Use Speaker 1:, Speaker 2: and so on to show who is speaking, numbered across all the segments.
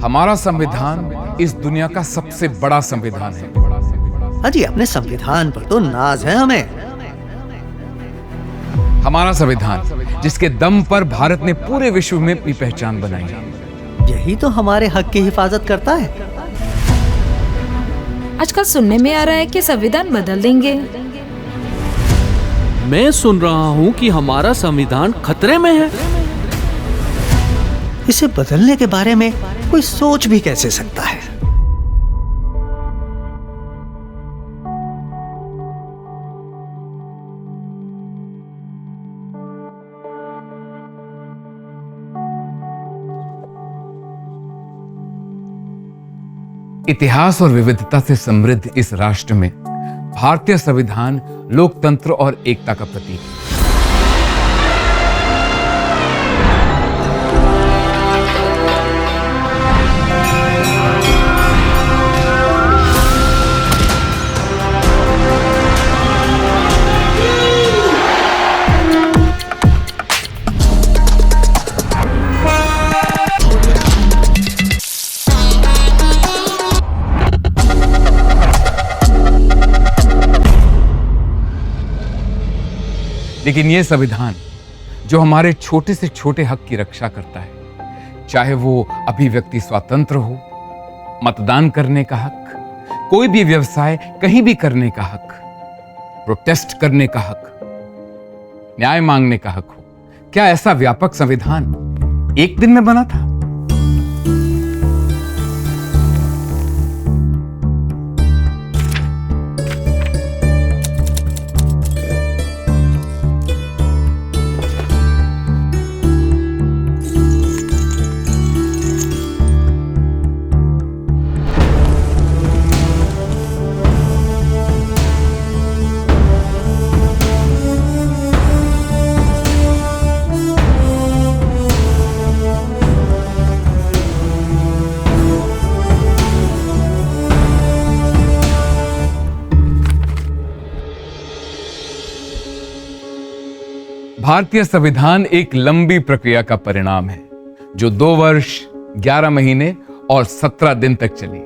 Speaker 1: हमारा संविधान इस दुनिया का सबसे बड़ा संविधान है।
Speaker 2: हाँ जी, अपने संविधान पर तो नाज है हमें।
Speaker 1: हमारा संविधान जिसके दम पर भारत ने पूरे विश्व में अपनी पहचान बनाई है।
Speaker 2: यही तो हमारे हक की हिफाजत करता है।
Speaker 3: आजकल सुनने में आ रहा है कि संविधान बदल देंगे।
Speaker 4: मैं सुन रहा हूँ कि हमारा संविधान खतरे में है।
Speaker 2: इसे बदलने के बारे में कोई सोच भी कैसे सकता है?
Speaker 1: इतिहास और विविधता से समृद्ध इस राष्ट्र में भारतीय संविधान लोकतंत्र और एकता का प्रतीक है। लेकिन यह संविधान जो हमारे छोटे से छोटे हक की रक्षा करता है, चाहे वो अभिव्यक्ति स्वातंत्र्य हो, मतदान करने का हक, कोई भी व्यवसाय कहीं भी करने का हक, प्रोटेस्ट करने का हक, न्याय मांगने का हक हो, क्या ऐसा व्यापक संविधान एक दिन में बना था? भारतीय संविधान एक लंबी प्रक्रिया का परिणाम है जो 2 वर्ष 11 महीने और 17 दिन तक चली,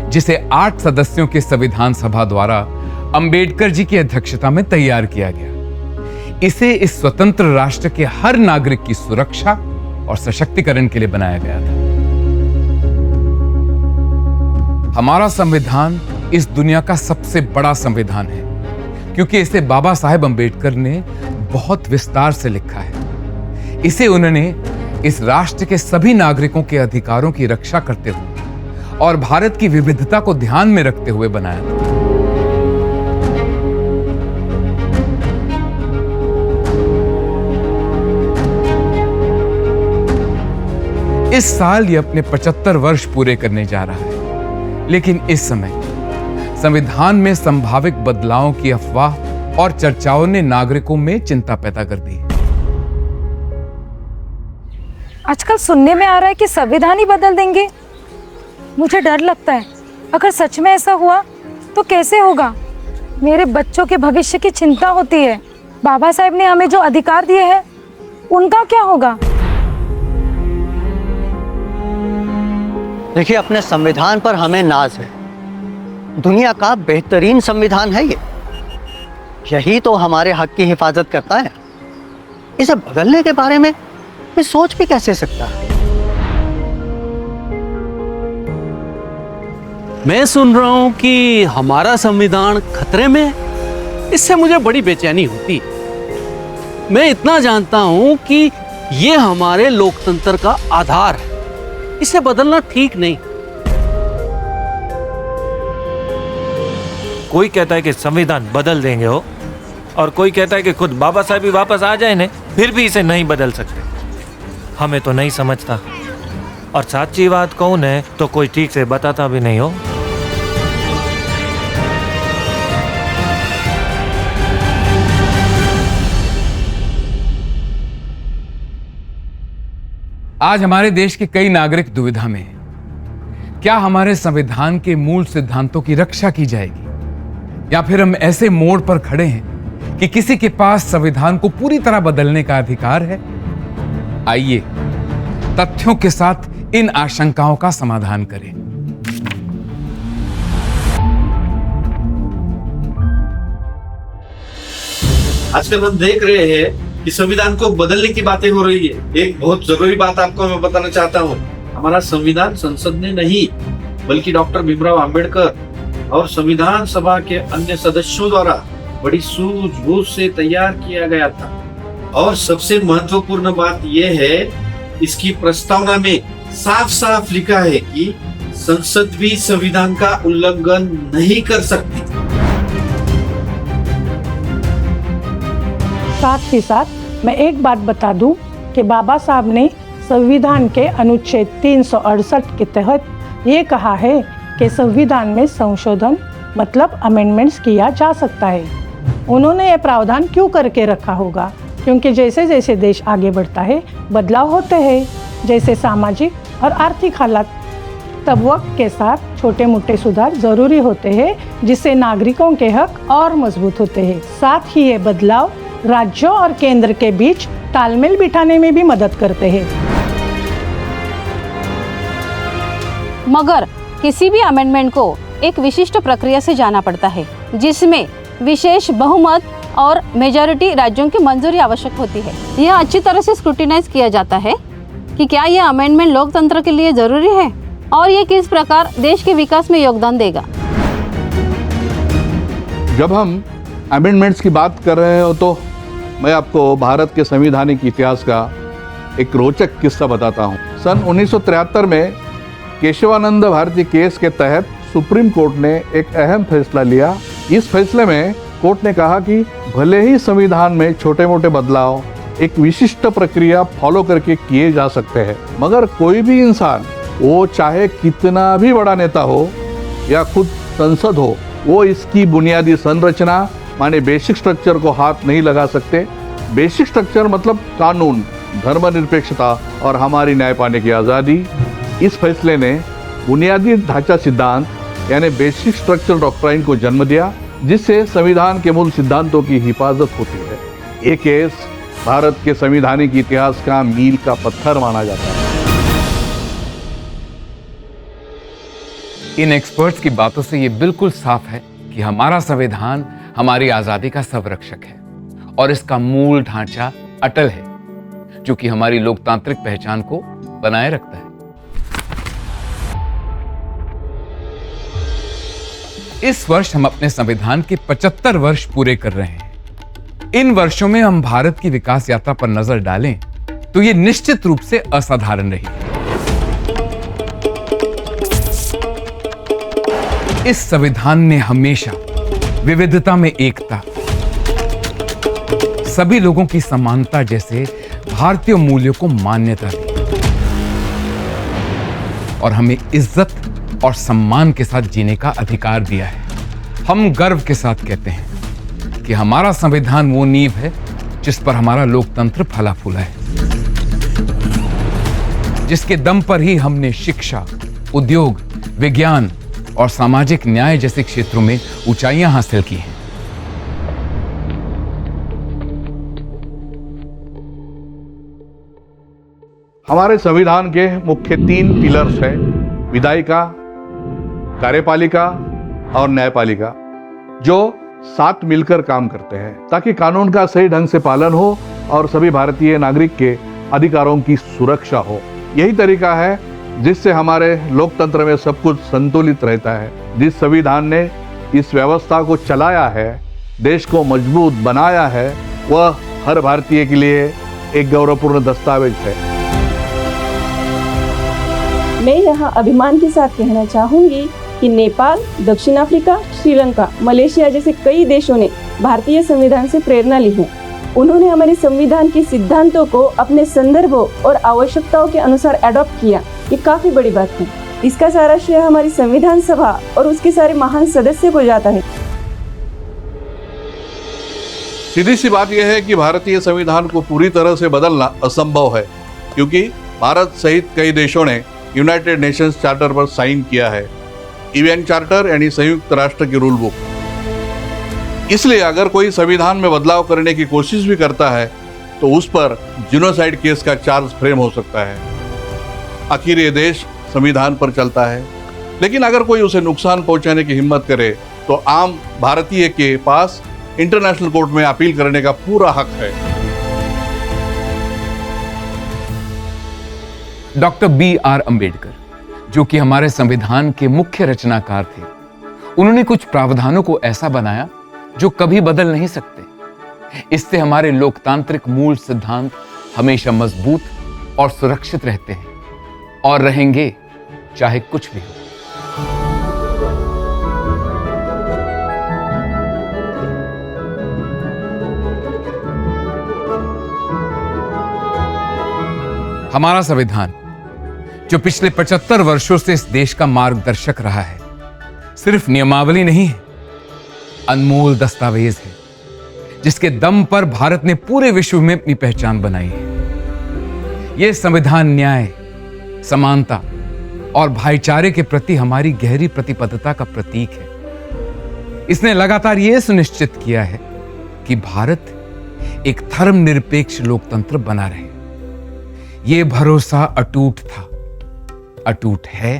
Speaker 1: जिसे 8 सदस्यों के संविधान सभा द्वारा अंबेडकर जी की अध्यक्षता में तैयार किया गया। इसे इस स्वतंत्र राष्ट्र के हर नागरिक की सुरक्षा और सशक्तिकरण के लिए बनाया गया था। हमारा संविधान इस दुनिया का सबसे बड़ा संविधान है क्योंकि इसे बाबा साहेब अंबेडकर ने बहुत विस्तार से लिखा है। इसे उन्होंने इस राष्ट्र के सभी नागरिकों के अधिकारों की रक्षा करते हुए और भारत की विविधता को ध्यान में रखते हुए बनाया था। इस साल ये अपने 75 वर्ष पूरे करने जा रहा है, लेकिन इस समय संविधान में संभावित बदलावों की अफवाह और चर्चाओं ने नागरिकों में चिंता पैदा कर दी है।
Speaker 3: आजकल सुनने में आ रहा है कि संविधान ही बदल देंगे। मुझे डर लगता है, अगर सच में ऐसा हुआ तो कैसे होगा? मेरे बच्चों के भविष्य की चिंता होती है। बाबा साहेब ने हमें जो अधिकार दिए हैं उनका क्या होगा?
Speaker 2: देखिए, अपने संविधान पर हमें नाज है। दुनिया का बेहतरीन संविधान है ये। यही तो हमारे हक की हिफाजत करता है। इसे बदलने के बारे में कोई सोच भी कैसे सकता है?
Speaker 4: मैं सुन रहा हूँ कि हमारा संविधान खतरे में है। इससे मुझे बड़ी बेचैनी होती है। मैं इतना जानता हूँ कि ये हमारे लोकतंत्र का आधार है। इसे बदलना ठीक नहीं।
Speaker 5: कोई कहता है कि संविधान बदल देंगे हो, और कोई कहता है कि खुद बाबा साहब ही वापस आ जाए ने, फिर भी इसे नहीं बदल सकते। हमें तो नहीं समझता, और सच्ची बात कौन है तो कोई ठीक से बताता भी नहीं हो।
Speaker 1: आज हमारे देश के कई नागरिक दुविधा में हैं। क्या हमारे संविधान के मूल सिद्धांतों की रक्षा की जाएगी, या फिर हम ऐसे मोड़ पर खड़े हैं कि किसी के पास संविधान को पूरी तरह बदलने का अधिकार है? आइए तथ्यों के साथ इन आशंकाओं का समाधान करे।
Speaker 6: आजकल हम देख रहे हैं कि संविधान को बदलने की बातें हो रही है। एक बहुत जरूरी बात आपको मैं बताना चाहता हूँ। हमारा संविधान संसद ने नहीं बल्कि डॉक्टर भीमराव अंबेडकर और संविधान सभा के अन्य सदस्यों द्वारा बड़ी सूझबूझ से तैयार किया गया था। और सबसे महत्वपूर्ण बात यह है, इसकी प्रस्तावना में साफ साफ लिखा है कि संसद भी संविधान का उल्लंघन नहीं कर सकती।
Speaker 7: साथ ही साथ मैं एक बात बता दूं कि बाबा साहब ने संविधान के अनुच्छेद 368 के तहत ये कहा है कि संविधान में संशोधन मतलब अमेंडमेंट्स किया जा सकता है। उन्होंने ये प्रावधान क्यों करके रखा होगा? क्योंकि जैसे जैसे देश आगे बढ़ता है बदलाव होते हैं, जैसे सामाजिक और आर्थिक हालात, तब वक्त के साथ छोटे मोटे सुधार जरूरी होते हैं जिससे नागरिकों के हक और मजबूत होते हैं। साथ ही ये बदलाव राज्यों और केंद्र के बीच तालमेल बिठाने में भी मदद करते हैं।
Speaker 8: मगर किसी भी अमेंडमेंट को एक विशिष्ट प्रक्रिया से जाना पड़ता है जिसमें विशेष बहुमत और मेजॉरिटी राज्यों की मंजूरी आवश्यक होती है। यह अच्छी तरह से स्क्रूटिनाइज किया जाता है कि क्या यह अमेंडमेंट लोकतंत्र के लिए जरूरी है और ये किस प्रकार देश के विकास में योगदान देगा।
Speaker 9: जब हम अमेंडमेंट्स की बात कर रहे हो तो मैं आपको भारत के संवैधानिक इतिहास का एक रोचक किस्सा बताता हूँ। सन 1973 में केशवानंद भारती केस के तहत सुप्रीम कोर्ट ने एक अहम फैसला लिया। इस फैसले में कोर्ट ने कहा कि भले ही संविधान में छोटे मोटे बदलाव एक विशिष्ट प्रक्रिया फॉलो करके किए जा सकते हैं, मगर कोई भी इंसान, वो चाहे कितना भी बड़ा नेता हो या खुद संसद हो, वो इसकी बुनियादी संरचना माने बेसिक स्ट्रक्चर को हाथ नहीं लगा सकते। बेसिक स्ट्रक्चर मतलब कानून, धर्मनिरपेक्षता और हमारी न्याय पाने की आज़ादी। इस फैसले ने बुनियादी ढांचा सिद्धांत यानी बेसिक स्ट्रक्चर डॉक्ट्राइन को जन्म दिया, जिससे संविधान के मूल सिद्धांतों की हिफाजत होती है। ये केस भारत के संवैधानिक इतिहास का मील का पत्थर माना जाता है।
Speaker 1: इन एक्सपर्ट्स की बातों से ये बिल्कुल साफ है कि हमारा संविधान हमारी आजादी का संरक्षक है और इसका मूल ढांचा अटल है, जो कि हमारी लोकतांत्रिक पहचान को बनाए रखता है। इस वर्ष हम अपने संविधान के 75 वर्ष पूरे कर रहे हैं। इन वर्षों में हम भारत की विकास यात्रा पर नजर डालें तो ये निश्चित रूप से असाधारण रही। इस संविधान ने हमेशा विविधता में एकता, सभी लोगों की समानता जैसे भारतीय मूल्यों को मान्यता दी और हमें इज्जत और सम्मान के साथ जीने का अधिकार दिया है। हम गर्व के साथ कहते हैं कि हमारा संविधान वो नींव है जिस पर हमारा लोकतंत्र फला फूला है, जिसके दम पर ही हमने शिक्षा, उद्योग, विज्ञान और सामाजिक न्याय जैसे क्षेत्रों में ऊंचाइयां हासिल की हैं।
Speaker 9: हमारे संविधान के मुख्य 3 पिलर्स हैं: विधायिका, कार्यपालिका और न्यायपालिका, जो साथ मिलकर काम करते हैं ताकि कानून का सही ढंग से पालन हो और सभी भारतीय नागरिक के अधिकारों की सुरक्षा हो। यही तरीका है जिससे हमारे लोकतंत्र में सब कुछ संतुलित रहता है। जिस संविधान ने इस व्यवस्था को चलाया है, देश को मजबूत बनाया है, वह हर भारतीय के लिए एक गौरवपूर्ण दस्तावेज है।
Speaker 10: मैं यहाँ अभिमान के साथ कहना चाहूँगी कि नेपाल, दक्षिण अफ्रीका, श्रीलंका, मलेशिया जैसे कई देशों ने भारतीय संविधान से प्रेरणा ली है। उन्होंने हमारे संविधान के सिद्धांतों को अपने संदर्भों और आवश्यकताओं के अनुसार एडॉप्ट किया। ये काफी बड़ी बात है। इसका सारा श्रेय हमारी संविधान सभा और उसके सारे महान सदस्य को जाता है।
Speaker 9: सीधी सी बात यह है कि भारतीय संविधान को पूरी तरह से बदलना असंभव है, क्योंकि भारत सहित कई देशों ने यूनाइटेड नेशंस चार्टर पर साइन किया है, यूएन चार्टर यानी संयुक्त राष्ट्र की रूल बुक। इसलिए अगर कोई संविधान में बदलाव करने की कोशिश भी करता है तो उस पर जिनोसाइड केस का चार्ज फ्रेम हो सकता है। आखिर ये देश संविधान पर चलता है, लेकिन अगर कोई उसे नुकसान पहुंचाने की हिम्मत करे तो आम भारतीय के पास इंटरनेशनल कोर्ट में अपील करने का पूरा हक है।
Speaker 1: Doctor B.R. अंबेडकर, जो कि हमारे संविधान के मुख्य रचनाकार थे, उन्होंने कुछ प्रावधानों को ऐसा बनाया जो कभी बदल नहीं सकते। इससे हमारे लोकतांत्रिक मूल सिद्धांत हमेशा मजबूत और सुरक्षित रहते हैं और रहेंगे, चाहे कुछ भी हो। हमारा संविधान, जो पिछले 75 वर्षों से इस देश का मार्गदर्शक रहा है, सिर्फ नियमावली नहीं है, अनमोल दस्तावेज है जिसके दम पर भारत ने पूरे विश्व में अपनी पहचान बनाई है। यह संविधान न्याय, समानता और भाईचारे के प्रति हमारी गहरी प्रतिबद्धता का प्रतीक है। इसने लगातार यह सुनिश्चित किया है कि भारत एक धर्मनिरपेक्ष लोकतंत्र बना रहे। यह भरोसा अटूट था, अटूट है,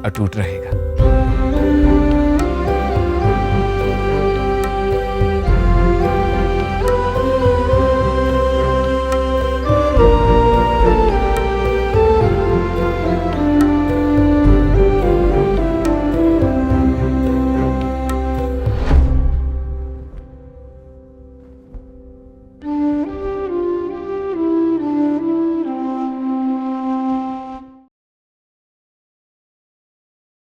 Speaker 1: अटूट रहेगा।